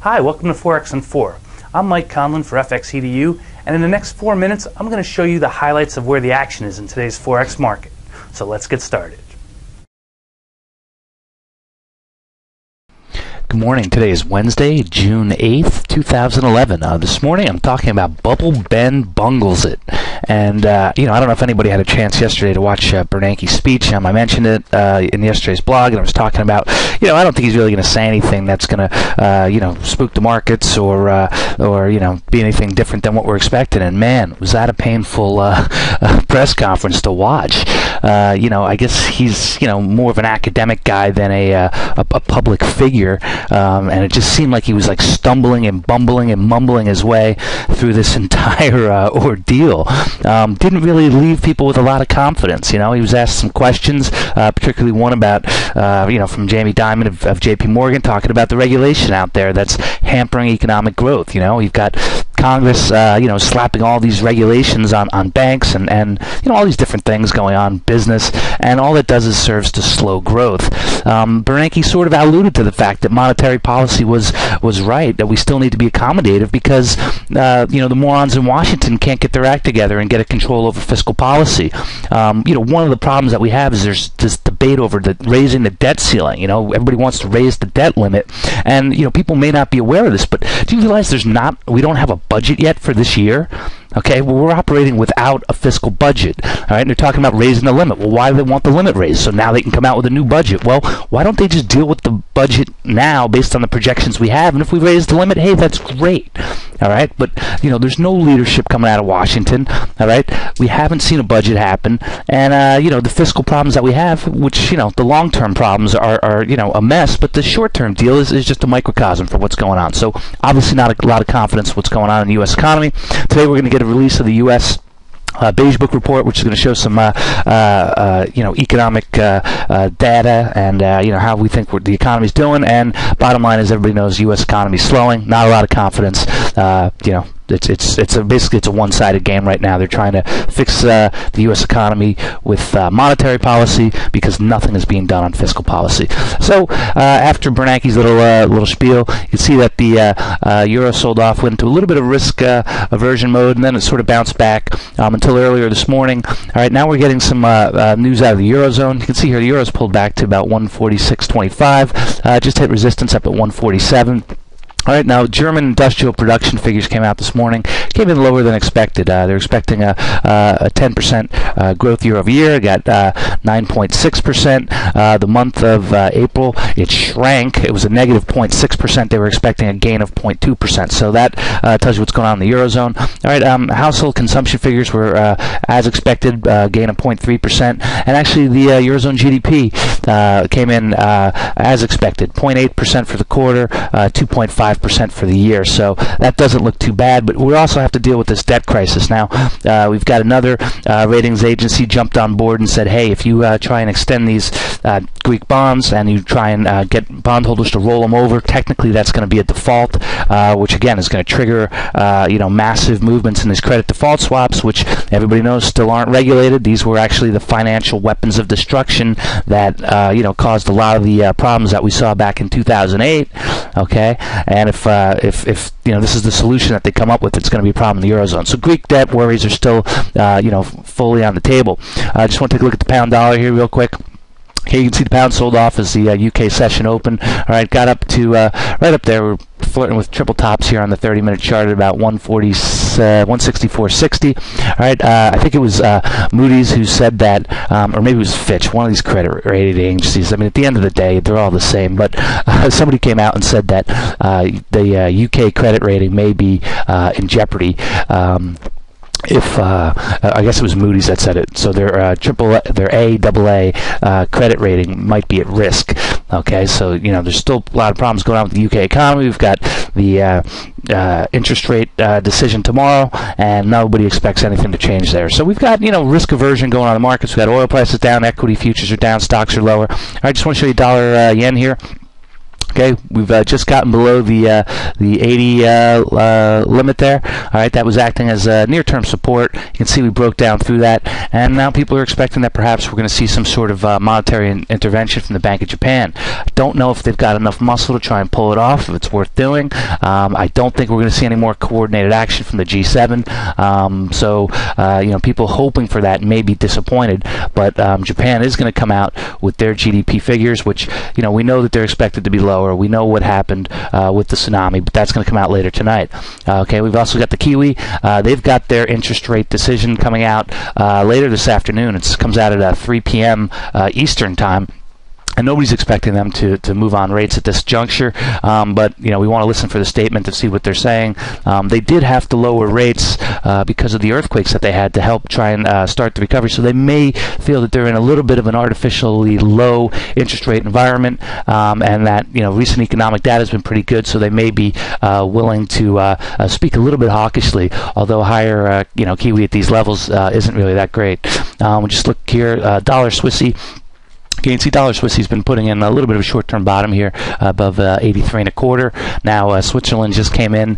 Hi, welcome to Forex in 4. I'm Mike Conlon for FXEDU, and in the next 4 minutes, I'm going to show you the highlights of where the action is in today's Forex market. So let's get started. Good morning. Today is Wednesday, June 8th, 2011. This morning I'm talking about Bubble Ben Bungles It. And, I don't know if anybody had a chance yesterday to watch Bernanke's speech. I mentioned it in yesterday's blog, and I was talking about, I don't think he's really going to say anything that's going to, spook the markets or be anything different than what we're expecting. And, man, was that a painful press conference to watch. I guess he's, more of an academic guy than a public figure. And it just seemed like he was like stumbling and bumbling and mumbling his way through this entire ordeal. Didn't really leave people with a lot of confidence. He was asked some questions, particularly one about, from Jamie Dimon of JP Morgan, talking about the regulation out there that's hampering economic growth. You've got Congress, slapping all these regulations on banks and all these different things going on, business, and all it does is serves to slow growth. Bernanke sort of alluded to the fact that monetary policy was right, that we still need to be accommodative because, the morons in Washington can't get their act together and get a control over fiscal policy. One of the problems that we have is there's this debate over raising the debt ceiling. Everybody wants to raise the debt limit, and, people may not be aware of this, but do you realize we don't have a budget yet for this year? Okay, well, we're operating without a fiscal budget, all right, and they're talking about raising the limit. Well, why do they want the limit raised? So now they can come out with a new budget. Well, why don't they just deal with the budget now based on the projections we have? And if we raise the limit, hey, that's great, all right? But, there's no leadership coming out of Washington, all right? We haven't seen a budget happen, and, the fiscal problems that we have, which, the long-term problems are a mess, but the short-term deal is just a microcosm for what's going on. So, obviously not a lot of confidence in what's going on in the U.S. economy. Today we're going to get a release of the U.S. Beige Book report, which is going to show some, economic data and how we think the economy's doing. And bottom line is, everybody knows U.S. economy is slowing. Not a lot of confidence. It's basically a one-sided game right now. They're trying to fix the U.S. economy with monetary policy because nothing is being done on fiscal policy. So after Bernanke's little spiel, you can see that the euro sold off, went into a little bit of risk aversion mode, and then it sort of bounced back until earlier this morning. All right, now we're getting some news out of the eurozone. You can see here the euro's pulled back to about 146.25. Just hit resistance up at 147. All right, now German industrial production figures came out this morning. Came in lower than expected. They're expecting a 10% growth year over year. Got 9.6%. The month of April, it shrank. It was a negative 0.6%. They were expecting a gain of 0.2%. So that tells you what's going on in the eurozone. All right, household consumption figures were as expected, gain of 0.3%. And actually, the eurozone GDP came in as expected, 0.8% for the quarter, 2.5% for the year. So that doesn't look too bad, but we also have to deal with this debt crisis. Now, we've got another ratings agency jumped on board and said, hey, if you try and extend these Greek bonds and you try and get bondholders to roll them over, technically that's going to be a default, which again is going to trigger massive movements in these credit default swaps, which everybody knows still aren't regulated. These were actually the financial weapons of destruction that caused a lot of the problems that we saw back in 2008. Okay, and if this is the solution that they come up with, it's going to be a problem in the eurozone. So Greek debt worries are still fully on the table. I just want to take a look at the pound dollar here real quick. Here you can see the pound sold off as the UK session opened. All right, got up to right up there. We're flirting with triple tops here on the 30-minute chart at about 164.60. All right, I think it was Moody's who said that, or maybe it was Fitch, one of these credit rating agencies. I mean, at the end of the day, they're all the same. But somebody came out and said that the UK credit rating may be in jeopardy. If I guess it was Moody's that said it, so their A, AA credit rating might be at risk. Okay, so there's still a lot of problems going on with the UK economy. We've got the interest rate decision tomorrow, and nobody expects anything to change there. So we've got risk aversion going on in the markets. We've got oil prices down, equity futures are down, stocks are lower. All right, just want to show you dollar yen here. Okay, we've just gotten below the 80 limit there. All right, that was acting as near-term support. You can see we broke down through that, and now people are expecting that perhaps we're going to see some sort of monetary intervention from the Bank of Japan. I don't know if they've got enough muscle to try and pull it off, if it's worth doing. I don't think we're going to see any more coordinated action from the G7. People hoping for that may be disappointed, but Japan is going to come out with their GDP figures, which we know that they're expected to be lower. We know what happened with the tsunami, but that's going to come out later tonight. Okay, we've also got the Kiwi. They've got their interest rate decision coming out later this afternoon. It comes out at 3 p.m. Eastern time. And nobody's expecting them to move on rates at this juncture, but we want to listen for the statement to see what they're saying. They did have to lower rates because of the earthquakes that they had to help try and start the recovery, so they may feel that they're in a little bit of an artificially low interest rate environment, and that recent economic data has been pretty good, so they may be willing to speak a little bit hawkishly, although higher Kiwi at these levels isn't really that great. We'll just look here, dollar Swissy. You can see dollar Swissy's been putting in a little bit of a short-term bottom here above 83.25. Now Switzerland just came in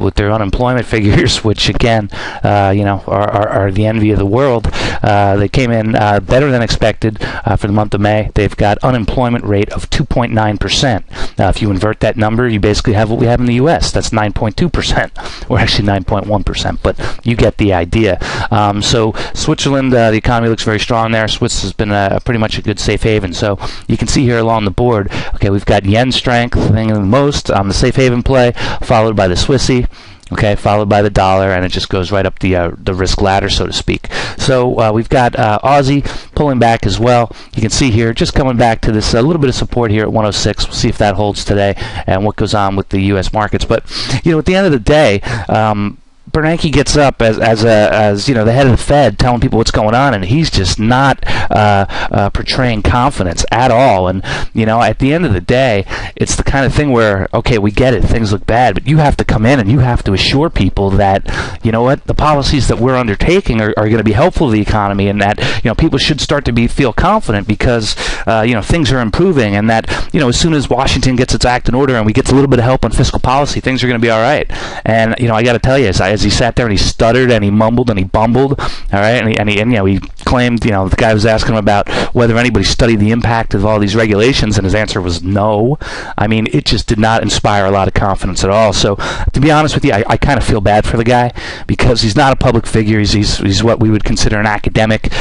with their unemployment figures, which again, are the envy of the world. They came in better than expected for the month of May. They've got unemployment rate of 2.9%. Now, if you invert that number, you basically have what we have in the U.S. That's 9.2%, or actually 9.1%. But you get the idea. So Switzerland, the economy looks very strong there. Swiss has been pretty much a good safe haven. So you can see here along the board, okay, we've got yen strength thing the most on the safe haven play, followed by the Swissy, okay, followed by the dollar, and it just goes right up the risk ladder, so to speak. So we've got Aussie pulling back as well. You can see here just coming back to this a little bit of support here at 106. We'll see if that holds today and what goes on with the U.S. markets. But at the end of the day, Bernanke gets up as the head of the Fed, telling people what's going on, and he's just not portraying confidence at all. And at the end of the day, it's the kind of thing where, okay, we get it, things look bad, but you have to come in and you have to assure people that the policies that we're undertaking are going to be helpful to the economy, and that people should start to feel confident because things are improving, and that as soon as Washington gets its act in order and we get a little bit of help on fiscal policy, things are going to be all right. And I got to tell you, as he sat there and he stuttered and he mumbled and he bumbled, all right, and he claimed, the guy was asking him about whether anybody studied the impact of all these regulations, and his answer was no. I mean, it just did not inspire a lot of confidence at all. So, to be honest with you, I kind of feel bad for the guy because he's not a public figure. He's what we would consider an academic.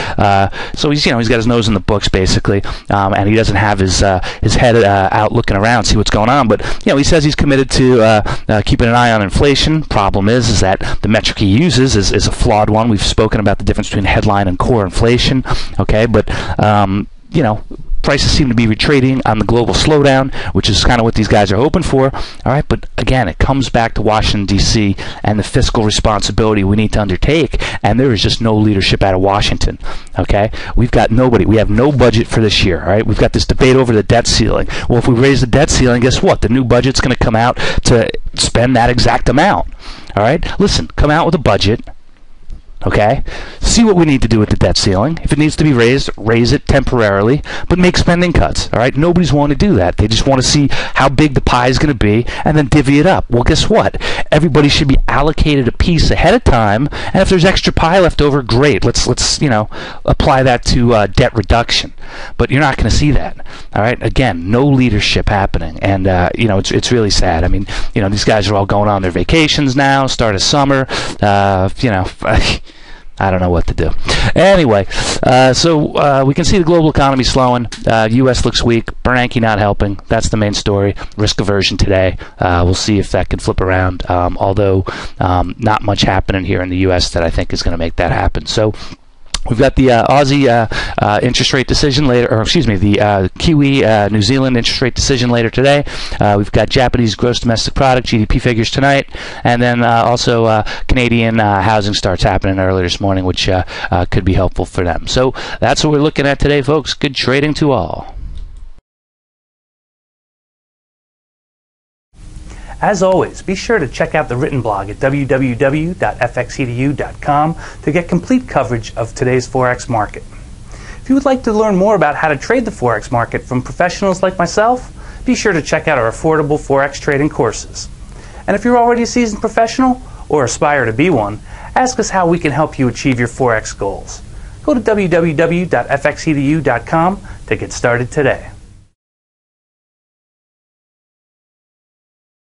So he's got his nose in the books basically, and he doesn't have his head out looking around, see what's going on. But he says he's committed to keeping an eye on inflation. Problem is that the metric he uses is a flawed one. We've spoken about the difference between headline and core inflation, okay, but prices seem to be retreating on the global slowdown, which is kind of what these guys are hoping for. All right, but again, it comes back to Washington, D.C. and the fiscal responsibility we need to undertake, and there is just no leadership out of Washington. Okay, we've got nobody. We have no budget for this year. All right, we've got this debate over the debt ceiling. Well, if we raise the debt ceiling, guess what? The new budget's going to come out to spend that exact amount. All right, listen, come out with a budget. Okay, see what we need to do with the debt ceiling. If it needs to be raised, raise it temporarily, but make spending cuts. All right, nobody's wanting to do that. They just want to see how big the pie is going to be and then divvy it up. Well, guess what? Everybody should be allocated a piece ahead of time, and if there's extra pie left over, great. Let's apply that to debt reduction. But you're not going to see that. All right, again, no leadership happening, and it's really sad. I mean, these guys are all going on their vacations now, start of summer. I don't know what to do. Anyway, so we can see the global economy slowing. U.S. looks weak. Bernanke not helping. That's the main story. Risk aversion today. We'll see if that can flip around, although not much happening here in the U.S. that I think is going to make that happen. So we've got the Aussie interest rate decision later, or excuse me, the Kiwi New Zealand interest rate decision later today. We've got Japanese gross domestic product, GDP figures tonight, and then also Canadian housing starts happening early this morning, which could be helpful for them. So that's what we're looking at today, folks. Good trading to all. As always, be sure to check out the written blog at www.fxedu.com to get complete coverage of today's Forex market. If you would like to learn more about how to trade the Forex market from professionals like myself, be sure to check out our affordable Forex trading courses. And if you're already a seasoned professional or aspire to be one, ask us how we can help you achieve your Forex goals. Go to www.fxedu.com to get started today.